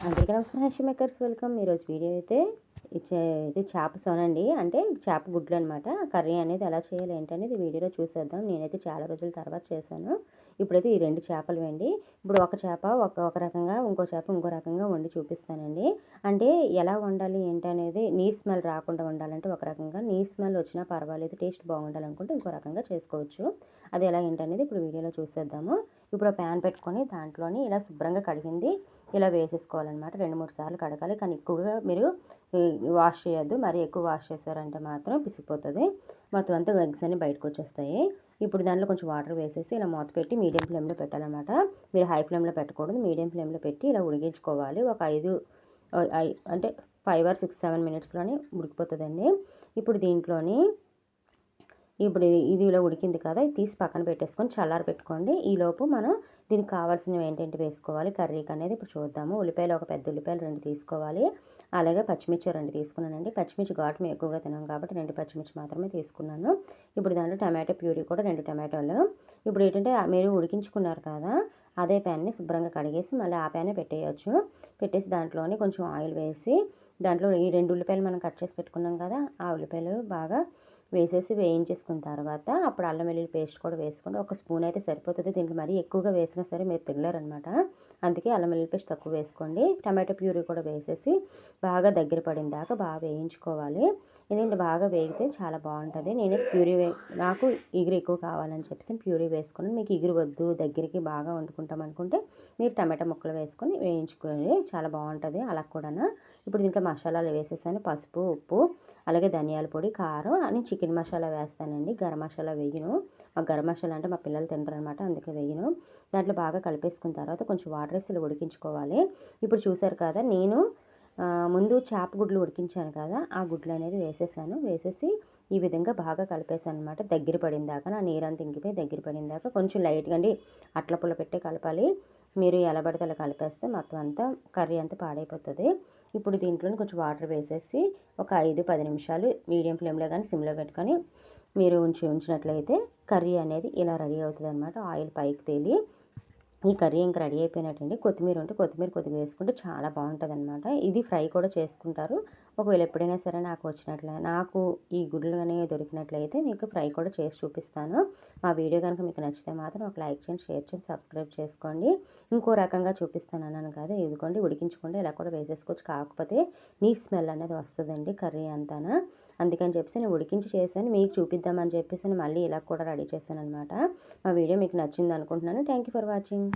అందరికీ నమస్కారం. హ్యాషీ makers welcome. ఈరోజు వీడియో అయితే ఇది చేప సొనండి, అంటే చేప గుడ్లు అనమాట. కర్రీ అనేది ఎలా చేయాలి ఏంటనేది వీడియోలో చూసేద్దాం. నేనైతే చాలా రోజుల తర్వాత చేశాను. ఇప్పుడైతే ఈ 2 చేపలు వేయండి. ఇప్పుడు ఒక చేప ఒక రకంగా, ఇంకో చేప ఇంకో రకంగా వండి చూపిస్తానండి. అంటే ఎలా వండాలి ఏంటనేది, నీసు స్మెల్ రాకుండా ఉండాలంటే ఒక రకంగా, నీసు స్మెల్ వచ్చినా పర్వాలేదు, టేస్ట్ బాగుండాలనుకుంటే ఇంకో రకంగా చేసుకోవచ్చు. అది ఎలా ఏంటనేది ఇప్పుడు వీడియోలో చూసేద్దాము. ఇప్పుడు ప్యాన్ పెట్టుకొని దాంట్లోని ఇలా శుభ్రంగా కడిగింది ఇలా వేసేసుకోవాలన్నమాట. 2, 3 సార్లు కడగాలి. కానీ ఎక్కువగా మీరు వాష్ చేయొద్దు. మరి ఎక్కువ వాష్ చేశారంటే మాత్రం పిసికిపోతుంది. మొత్తం అంతా ఎగ్స్ అన్ని బయటకు వచ్చేస్తాయి. ఇప్పుడు దాంట్లో కొంచెం వాటర్ వేసేసి ఇలా మూత పెట్టి మీడియం ఫ్లేమ్లో పెట్టాలన్నమాట. మీరు హై ఫ్లేమ్లో పెట్టకూడదు. మీడియం ఫ్లేమ్లో పెట్టి ఇలా ఉడికించుకోవాలి. ఒక 5 అంటే 5 or 6, 7 మినిట్స్లోనే ఉడికిపోతుందండి. ఇప్పుడు దీంట్లోని ఇది ఇలా ఉడికింది కదా, ఇది తీసి పక్కన పెట్టేసుకొని చల్లారి పెట్టుకోండి. ఈలోపు మనం దీనికి కావాల్సినవి ఏంటంటే వేసుకోవాలి కర్రీకి అనేది ఇప్పుడు చూద్దాము. ఉల్లిపాయలు, ఒక పెద్ద ఉల్లిపాయలు 2 తీసుకోవాలి. అలాగే పచ్చిమిర్చి 2 తీసుకున్నానండి. పచ్చిమిర్చి ఘాటు మేము ఎక్కువగా తినాం కాబట్టి 2 పచ్చిమిర్చి మాత్రమే తీసుకున్నాను. ఇప్పుడు దాంట్లో టమాటో ప్యూరీ కూడా 2 టమాటోలు. ఇప్పుడు ఏంటంటే మీరు ఉడికించుకున్నారు కదా, అదే ప్యాన్ని శుభ్రంగా కడిగేసి మళ్ళీ ఆ ప్యానే పెట్టేయచ్చు. పెట్టేసి దాంట్లోని కొంచెం ఆయిల్ వేసి దాంట్లో ఈ 2 ఉల్లిపాయలు మనం కట్ చేసి పెట్టుకున్నాం కదా, ఆ ఉల్లిపాయలు బాగా వేసేసి వేయించేసుకున్న తర్వాత అప్పుడు అల్లం వెల్లుల్లి పేస్ట్ కూడా వేసుకోండి. ఒక స్పూన్ అయితే సరిపోతుంది. దీంట్లో మరీ ఎక్కువగా వేసినా సరే మీరు తినలేరనమాట. అందుకే అల్లం వెల్లుల్లి పేస్ట్ తక్కువ వేసుకోండి. టమాటో ప్యూరీ కూడా వేసేసి బాగా దగ్గర పడిన దాకా బాగా వేయించుకోవాలి. ఎందుకంటే బాగా వేగితే చాలా బాగుంటుంది. నేనైతే నాకు ఇగురు ఎక్కువ కావాలని చెప్పేసి ప్యూరీ వేసుకుని, మీకు ఇగురు వద్దు దగ్గరికి బాగా వండుకుంటాం అనుకుంటే మీరు టమాటా ముక్కలు వేసుకొని వేయించుకోండి, చాలా బాగుంటుంది అలా కూడా. ఇప్పుడు దీంట్లో మసాలాలు వేసేసాను. పసుపు, ఉప్పు, అలాగే ధనియాల పొడి, కారం అని చికెన్ మసాలా వేస్తానండి. గరం మసాలా వేయను. ఆ గరం మసాలా అంటే మా పిల్లలు తింటారనమాట, అందుకే వేయను. దాంట్లో బాగా కలిపేసుకున్న తర్వాత కొంచెం వాటర్ వేసి ఇలా ఉడికించుకోవాలి. ఇప్పుడు చూసారు కదా, నేను ముందు చేప గుడ్లు ఉడికించాను కదా, ఆ గుడ్లు అనేది వేసేసాను. వేసేసి ఈ విధంగా బాగా కలిపేసాను అనమాట. దగ్గర పడిన దాకా, నా నీరంతా ఇంకిపోయి దగ్గర పడిన దాకా కొంచెం లైట్గా అండి అట్ల పుల్ల పెట్టే కలపాలి. మీరు ఎలా పడితే అలా కలిపేస్తే మొత్తం అంతా కర్రీ అంతా పాడైపోతుంది. ఇప్పుడు దీంట్లో కొంచెం వాటర్ వేసేసి ఒక 5-10 నిమిషాలు మీడియం ఫ్లేమ్లో కానీ సిమ్లో పెట్టుకొని మీరు ఉంచినట్లయితే కర్రీ అనేది ఇలా రెడీ అవుతుంది అనమాట. ఆయిల్ పైకి తేలి ఈ కర్రీ ఇంకా రెడీ అయిపోయినట్టండి. కొత్తిమీర ఉంటే కొత్తిమీర కొద్దిగా వేసుకుంటే చాలా బాగుంటుంది అనమాట. ఇది ఫ్రై కూడా చేసుకుంటారు. ఒకవేళ ఎప్పుడైనా సరే నాకు ఈ గుడ్లు అనేవి దొరికినట్లయితే మీకు ఫ్రై కూడా చేసి చూపిస్తాను. మా వీడియో కనుక మీకు నచ్చితే మాత్రం ఒక లైక్ చేయండి, షేర్ చేయండి, సబ్స్క్రైబ్ చేసుకోండి. ఇంకో రకంగా చూపిస్తాను అన్నాను కదా, ఇదిగోండి ఉడికించకుండా ఇలా కూడా వేసేసుకోవచ్చు. కాకపోతే నీ స్మెల్ అనేది వస్తుందండి కర్రీ అంతానా. అందుకని చెప్పేసి నేను ఉడికించి చేశాను, మీకు చూపిద్దామని చెప్పేసి మళ్ళీ ఇలా కూడా రెడీ చేశాను అనమాట. మా వీడియో మీకు నచ్చింది అనుకుంటున్నాను. Thank you for watching.